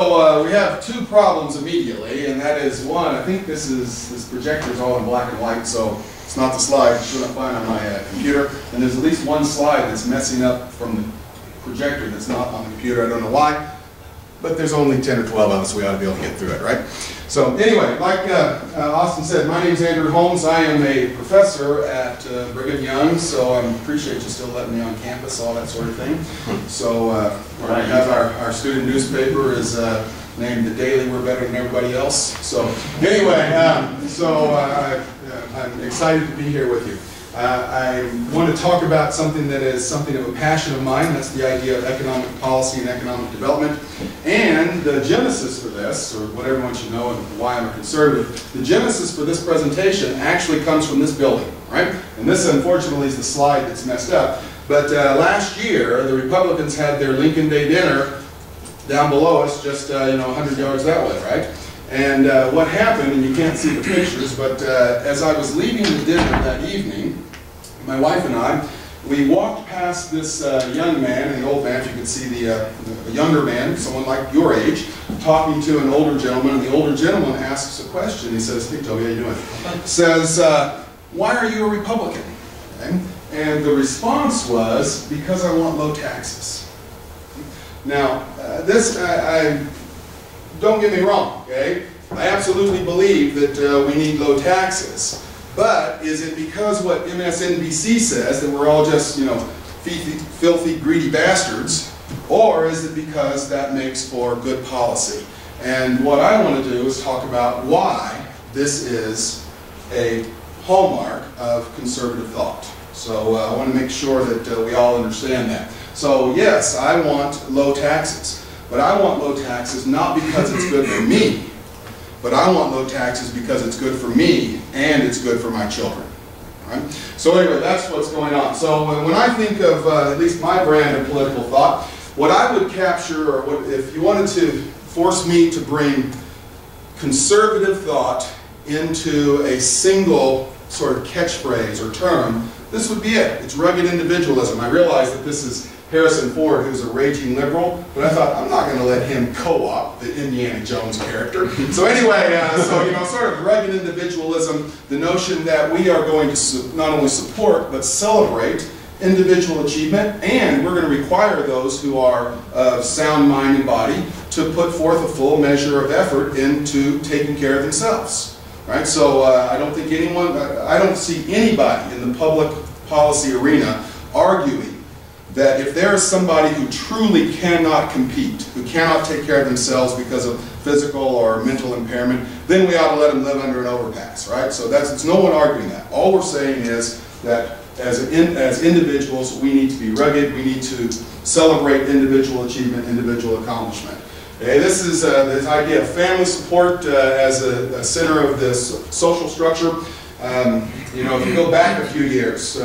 So we have two problems immediately, and that is one, I think this projector is all in black and white, so it's not the slide you shouldn't find on my computer. And there's at least one slide that's messing up from the projector that's not on the computer. I don't know why, but there's only 10 or 12 of us. We ought to be able to get through it, right? So anyway, like Austin said, my name's Andrew Holmes. I am a professor at Brigham Young, so I appreciate you still letting me on campus, all that sort of thing. So we have our student newspaper is named The Daily. We're better than everybody else. So anyway, I'm excited to be here with you. I want to talk about something that is something of a passion of mine. That's the idea of economic policy and economic development. And the genesis for this, or what everyone should know and why I'm a conservative, the genesis for this presentation actually comes from this building, right? And this, unfortunately, is the slide that's messed up. But last year, the Republicans had their Lincoln Day dinner down below us, just 100 yards that way, right? And what happened, and you can't see the pictures, but as I was leaving the dinner that evening, my wife and I, we walked past this young man and the old man. If you could see the younger man, someone like your age, talking to an older gentleman, and the older gentleman asks a question. He says, "Hey Toby, how you doing?" Says, "Why are you a Republican?" Okay? And the response was, "Because I want low taxes." Now, don't get me wrong, okay? I absolutely believe that we need low taxes. But is it because what MSNBC says, that we're all just, filthy, greedy bastards, or is it because that makes for good policy? And what I want to do is talk about why this is a hallmark of conservative thought. So I want to make sure that we all understand that. So yes, I want low taxes. But I want low taxes not because it's good for me, but I want low taxes because it's good for me and it's good for my children. Right? So anyway, that's what's going on. So when I think of at least my brand of political thought, what I would capture, or if you wanted to force me to bring conservative thought into a single sort of catchphrase or term, this would be it. It's rugged individualism. I realize that this is Harrison Ford, who's a raging liberal, but I thought, I'm not going to let him co-opt the Indiana Jones character. So anyway, sort of rugged individualism, the notion that we are going to not only support, but celebrate individual achievement, and we're going to require those who are of sound mind and body to put forth a full measure of effort into taking care of themselves. Right? So I don't see anybody in the public policy arena arguing that if there is somebody who truly cannot compete, who cannot take care of themselves because of physical or mental impairment, then we ought to let them live under an overpass, right? So it's no one arguing that. All we're saying is that as individuals, we need to be rugged, we need to celebrate individual achievement, individual accomplishment. Okay, this is this idea of family support as a center of this social structure. If you go back a few years,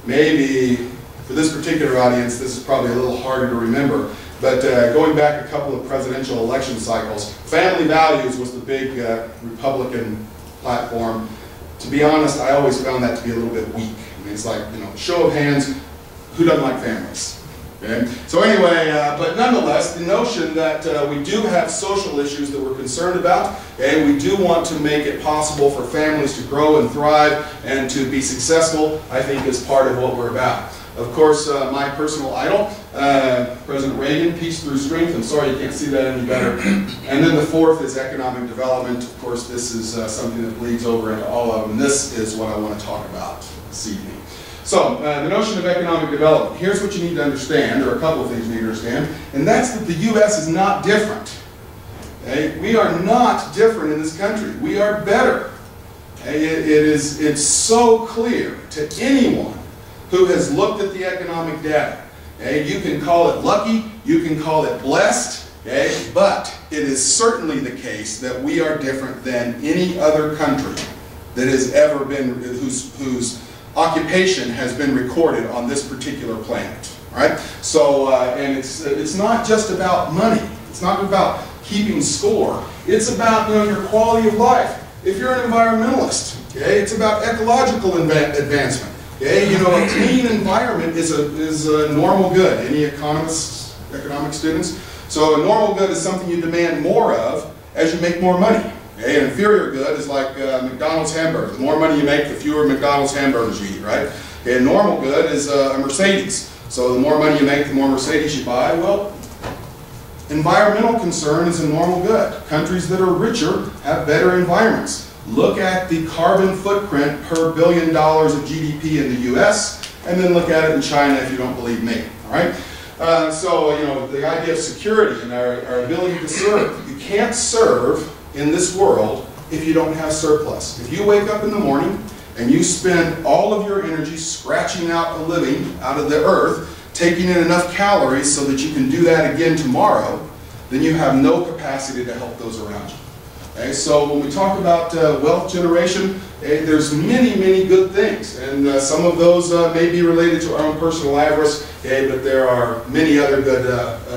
maybe for this particular audience, this is probably a little harder to remember, but going back a couple of presidential election cycles, family values was the big Republican platform. To be honest, I always found that to be a little bit weak. I mean, it's like, show of hands, who doesn't like families? Okay? So anyway, but nonetheless, the notion that we do have social issues that we're concerned about, okay, we do want to make it possible for families to grow and thrive and to be successful, I think is part of what we're about. Of course, my personal idol, President Reagan, peace through strength. I'm sorry you can't see that any better. And then the fourth is economic development. Of course, this is something that bleeds over into all of them. This is what I want to talk about this evening. So, the notion of economic development. Here's what you need to understand, or a couple of things you need to understand, and that's that the U.S. is not different. Okay? We are not different in this country. We are better. Okay? It's so clear to anyone who has looked at the economic data. Okay? You can call it lucky, you can call it blessed, okay? But it is certainly the case that we are different than any other country that has ever been, whose occupation has been recorded on this particular planet. Right? So, and it's not just about money. It's not about keeping score. It's about your quality of life. If you're an environmentalist, okay, it's about ecological advancement. Okay, a clean environment is a normal good. Any economic students? So a normal good is something you demand more of as you make more money. Okay? An inferior good is like McDonald's hamburger. The more money you make, the fewer McDonald's hamburgers you eat, right? Okay, a normal good is a Mercedes. So the more money you make, the more Mercedes you buy. Well, environmental concern is a normal good. Countries that are richer have better environments. Look at the carbon footprint per $1 billion of GDP in the US, and then look at it in China if you don't believe me, all right? So, you know, the idea of security and our ability to serve. You can't serve in this world if you don't have surplus. If you wake up in the morning and you spend all of your energy scratching out a living out of the earth, taking in enough calories so that you can do that again tomorrow, then you have no capacity to help those around you. Okay, so when we talk about wealth generation, there's many, many good things, and some of those may be related to our own personal avarice, but there are many other good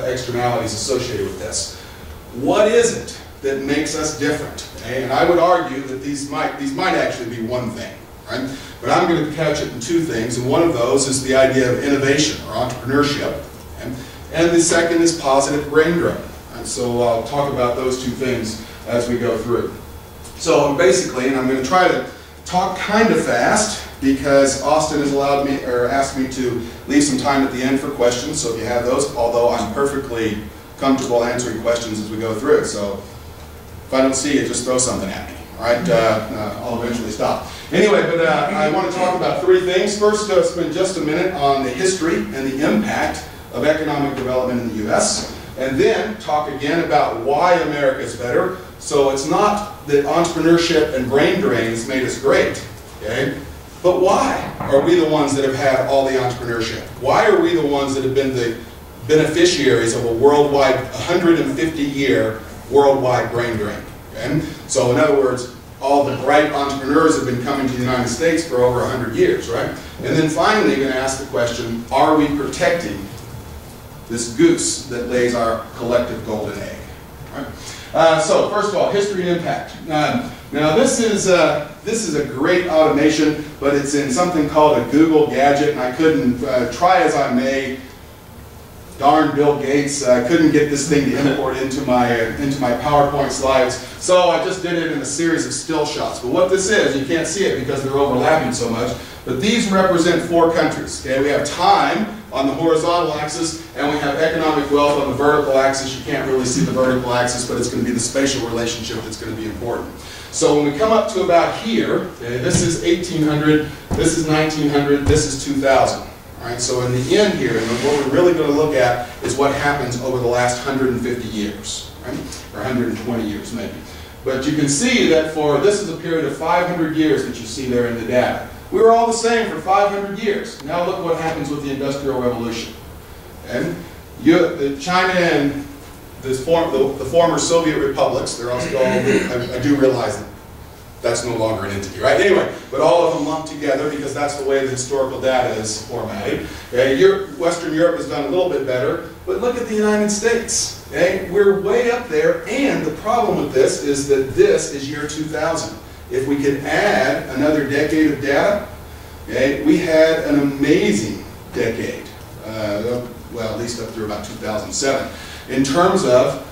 externalities associated with this. What is it that makes us different? Okay? And I would argue that these might actually be one thing, right? But I'm going to couch it in two things, and one of those is the idea of innovation or entrepreneurship, okay? And the second is positive brain drain. And so I'll talk about those two things as we go through. So basically, and I'm going to try to talk kind of fast because Austin has allowed me, or asked me to leave some time at the end for questions, so if you have those, although I'm perfectly comfortable answering questions as we go through. So if I don't see it, just throw something at me, all right? I'll eventually stop. Anyway, but I want to talk about three things. First, spend just a minute on the history and the impact of economic development in the U.S., and then talk again about why America is better. So it's not that entrepreneurship and brain drains made us great, okay? But why are we the ones that have had all the entrepreneurship? Why are we the ones that have been the beneficiaries of a worldwide, 150-year worldwide brain drain? Okay? So in other words, all the bright entrepreneurs have been coming to the United States for over 100 years, right? And then finally, you're going to ask the question, are we protecting this goose that lays our collective golden egg? Right? So first of all, history and impact. Now this is a great automation, but it's in something called a Google gadget, and I couldn't, try as I may, darn Bill Gates, I couldn't get this thing to import into my PowerPoint slides, so I just did it in a series of still shots. But what this is, you can't see it because they're overlapping so much, but these represent 4 countries. Okay? We have time on the horizontal axis, and we have economic wealth on the vertical axis. You can't really see the vertical axis, but it's going to be the spatial relationship that's going to be important. So when we come up to about here, okay, this is 1800, this is 1900, this is 2000. All right, so in the end here, and what we're really going to look at is what happens over the last 150 years, right? Or 120 years maybe. But you can see that for, this is a period of 500 years that you see there in the data. We were all the same for 500 years. Now look what happens with the Industrial Revolution. And China and the former Soviet republics, they're all still, I do realize that that's no longer an entity, right? Anyway, but all of them lumped together because that's the way the historical data is formatted. Okay? Western Europe has done a little bit better, but look at the United States. Okay? We're way up there, and the problem with this is that this is year 2000. If we could add another decade of data, okay, we had an amazing decade, well, at least up through about 2007, in terms of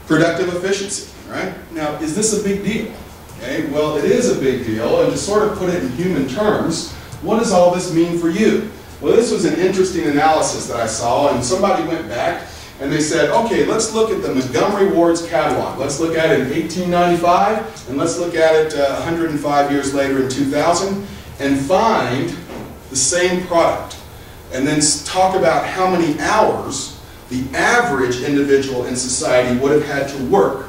productive efficiency, right? Now, is this a big deal? Okay, well, it is a big deal, and to sort of put it in human terms, what does all this mean for you? Well, this was an interesting analysis that I saw, and somebody went back and they said, okay, let's look at the Montgomery Ward's catalog. Let's look at it in 1895, and let's look at it 105 years later in 2000, and find the same product. And then talk about how many hours the average individual in society would have had to work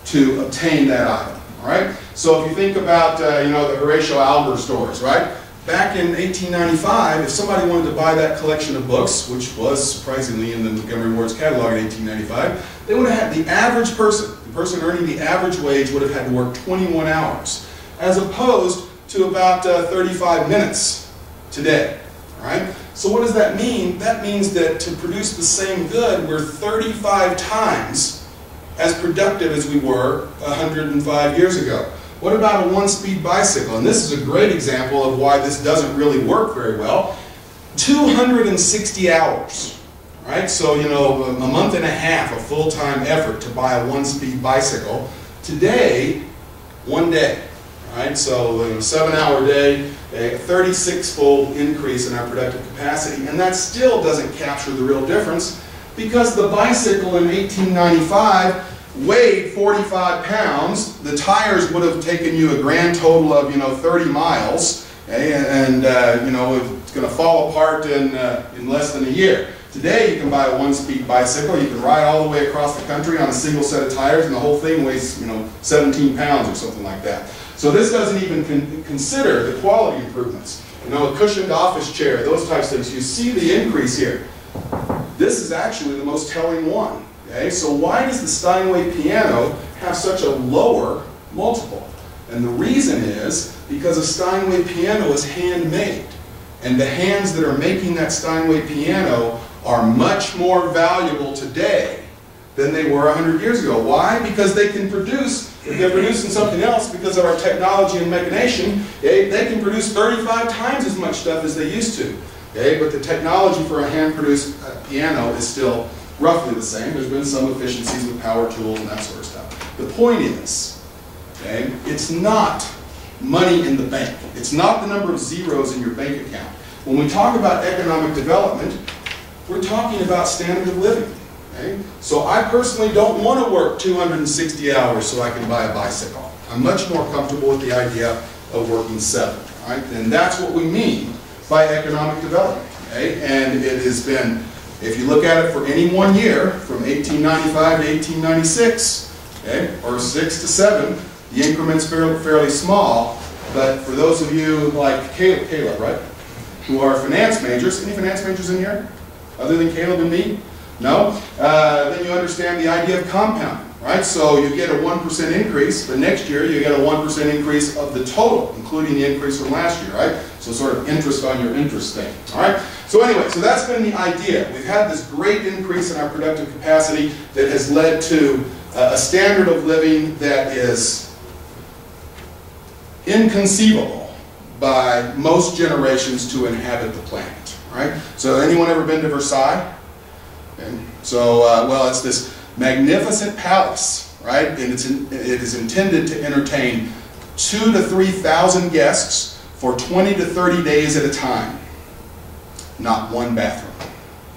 to obtain that item. All right? So if you think about, you know, the Horatio Alger stores, right? Back in 1895, if somebody wanted to buy that collection of books, which was surprisingly in the Montgomery Ward's catalog in 1895, they would have had, the average person, the person earning the average wage would have had to work 21 hours, as opposed to about 35 minutes today. All right? So what does that mean? That means that to produce the same good, we're 35 times as productive as we were 105 years ago. What about a one-speed bicycle? And this is a great example of why this doesn't really work very well. 260 hours, right? So, you know, a month and a half of full-time effort to buy a one-speed bicycle. Today, 1 day, right? So, in a 7-hour day, a 36-fold increase in our productive capacity, and that still doesn't capture the real difference because the bicycle in 1895 weighed 45 pounds. The tires would have taken you a grand total of, 30 miles, okay? And it's going to fall apart in less than a year. Today, you can buy a one-speed bicycle. You can ride all the way across the country on a single set of tires, and the whole thing weighs, 17 pounds or something like that. So this doesn't even consider the quality improvements. A cushioned office chair, those types of things. You see the increase here. This is actually the most telling one. Okay? So why does the Steinway piano have such a lower multiple? And the reason is because a Steinway piano is handmade. And the hands that are making that Steinway piano are much more valuable today than they were 100 years ago. Why? Because they can produce, if they're producing something else because of our technology and mechanization, okay, they can produce 35 times as much stuff as they used to. Okay? But the technology for a hand-produced piano is still roughly the same. There's been some efficiencies with power tools and that sort of stuff. The point is, okay, it's not money in the bank. It's not the number of zeros in your bank account. When we talk about economic development, we're talking about standard of living. Okay? So I personally don't want to work 260 hours so I can buy a bicycle. I'm much more comfortable with the idea of working 7. Right? And that's what we mean by economic development. Okay? And it has been, if you look at it for any one year, from 1895 to 1896, okay, or 6 to 7, the increment's fairly small. But for those of you like Caleb, right, who are finance majors, any finance majors in here, other than Caleb and me? No? Then you understand the idea of compounding, right? So you get a 1% increase, but next year you get a 1% increase of the total, including the increase from last year, right? So sort of interest on your interest thing, all right? So anyway, so that's been the idea. We've had this great increase in our productive capacity that has led to a standard of living that is inconceivable by most generations to inhabit the planet, right? So anyone ever been to Versailles? Okay. So, well, it's this magnificent palace, right? And it is intended to entertain 2,000 to 3,000 guests for 20 to 30 days at a time. Not one bathroom.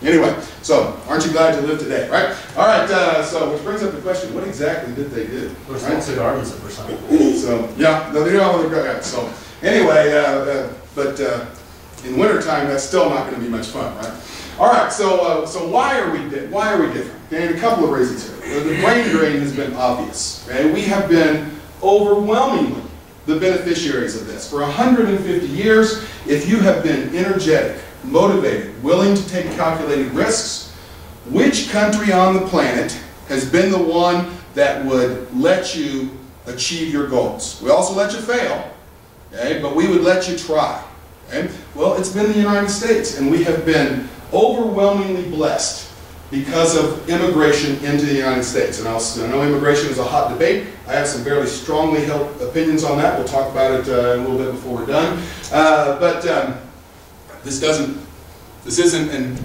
Anyway, so aren't you glad you live today, right? All right, so which brings up the question, what exactly did they do? There's lots of gardens at Versailles. So, yeah, no, they do all the gardens. So, anyway, but in wintertime, that's still not going to be much fun, right? All right, so why are we different? Okay, and a couple of reasons here. The brain drain has been obvious. Okay? We have been overwhelmingly the beneficiaries of this. For 150 years, if you have been energetic, motivated, willing to take calculated risks, which country on the planet has been the one that would let you achieve your goals? We also let you fail, okay? But we would let you try. Okay? Well, it's been the United States, and we have been overwhelmingly blessed because of immigration into the United States. And I know immigration is a hot debate. I have some fairly strongly held opinions on that. We'll talk about it in a little bit before we're done. This isn't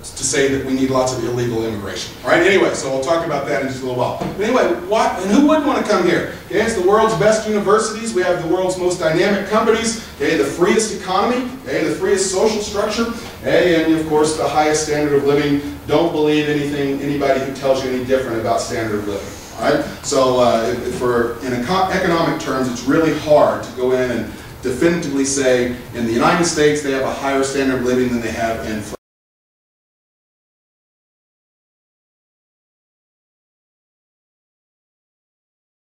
to say that we need lots of illegal immigration. All right, anyway, so we'll talk about that in just a little while. But anyway, and who wouldn't want to come here? Okay, it's the world's best universities. We have the world's most dynamic companies. Okay, the freest economy. Okay, the freest social structure. Okay, and of course, the highest standard of living. Don't believe anybody who tells you any different about standard of living. All right, so in economic terms, it's really hard to go in and definitively say in the United States they have a higher standard of living than they have in France.